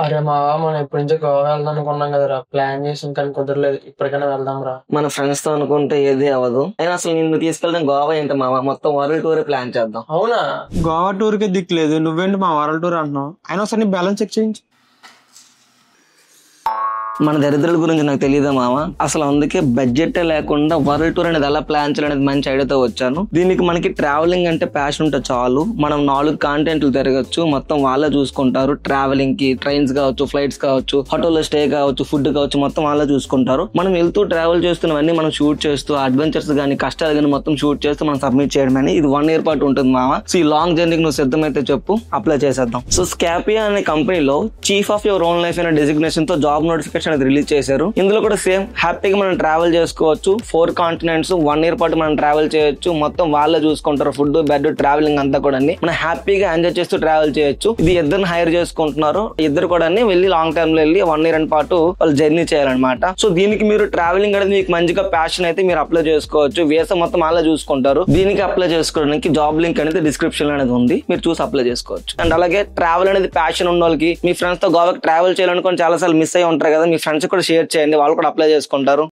అరే మావా మనం ఎప్పటి నుంచో గోవా వెళ్దాం అనుకున్నాం కదరా. ప్లాన్ చేసాం కానీ కుదరలేదు. ఇప్పటికైనా వెళ్దాం రా. మన ఫ్రెండ్స్ తో అనుకుంటే ఏది అవ్వదు. అయినా అసలు నిన్ను తీసుకెళ్ళడం గోవా ఏంటి మామ, మొత్తం వరల్డ్ టూర్ ప్లాన్ చేద్దాం. అవునా? గోవా టూర్ కి దిక్కులేదు, నువ్వేంటి మా వరల్డ్ టూర్ అంటున్నావు? అయినా ఒకసారి నీ బ్యాలెన్స్ చెక్ చేయించు. మన దరిద్రుల గురించి నాకు తెలియదా మామ, అసలు అందుకే బడ్జెట్ లేకుండా వరల్డ్ టూర్ అనేది ఎలా ప్లాన్ చేయాలనేది మంచి ఐడియాతో వచ్చాను. దీనికి మనకి ట్రావెలింగ్ అంటే ప్యాషన్ ఉంటే చాలు, మనం 4 కాంటినెంట్లు తిరగచ్చు, మొత్తం వాళ్ళే చూసుకుంటారు. ట్రావెలింగ్ కి ట్రైన్స్ కావచ్చు, ఫ్లైట్స్ కావచ్చు, హోటల్లో స్టే కావచ్చు, ఫుడ్ కావచ్చు, మొత్తం వాళ్ళే చూసుకుంటారు. మనం వెళ్తూ ట్రావెల్ చేస్తున్నవన్నీ మనం షూట్ చేస్తూ అడ్వెంచర్స్ కానీ కష్టాలు కానీ మొత్తం షూట్ చేస్తూ మనం సబ్మిట్ చేయడమని ఇది 1 year పాటు ఉంటుంది మామ. సో ఈ లాంగ్ జర్నీకి నువ్వు సిద్ధమైతే చెప్పు, అప్లై చేసేద్దాం. సో స్కాపియా అనే కంపెనీలో chief of your own life అనే డెసిగ్నేషన్ తో జాబ్ నోటిఫికేషన్ అనేది రిలీజ్ చేశారు. ఇందులో కూడా సేమ్ హ్యాపీగా మనం ట్రావెల్ చేసుకోవచ్చు. 4 కాంటినెంట్స్ 1 year పాటు మనం ట్రావెల్ చేయొచ్చు. మొత్తం వాళ్ళే చూసుకుంటారు, ఫుడ్ బెడ్ ట్రావెలింగ్ అంతా కూడా మనం హ్యాపీగా ఎంజాయ్ చేస్తూ ట్రావెల్ చేయొచ్చు. ఇది ఇద్దరిని హైర్ చేసుకుంటున్నారు. ఇద్దరు కూడా వెళ్ళి లాంగ్ టర్మ్ లో వెళ్ళి 1 year పాటు వాళ్ళు జర్నీ చేయాలన్నమాట. సో దీనికి మీరు ట్రావెలింగ్ అనేది మీకు మంచిగా ప్యాషన్ అయితే మీరు అప్లై చేసుకోవచ్చు. వీసా మొత్తం వాళ్ళే చూసుకుంటారు. దీనికి అప్లై చేసుకోవడానికి జాబ్ లింక్ అనేది డిస్క్రిప్షన్ అనేది ఉంది, మీరు చూసి అప్లై చేసుకోవచ్చు. అండ్ అలాగే ట్రావెల్ అనేది ప్యాషన్ ఉన్న వాళ్ళకి, మీ ఫ్రెండ్స్ తో గోవాకి ట్రావెల్ చేయాలనుకొని చాలా సార్లు మిస్ అయ్యి ఉంటారు కదా, మీ ఫ్రెండ్స్ కూడా షేర్ చేయండి, వాళ్ళు కూడా అప్లై చేసుకుంటారు.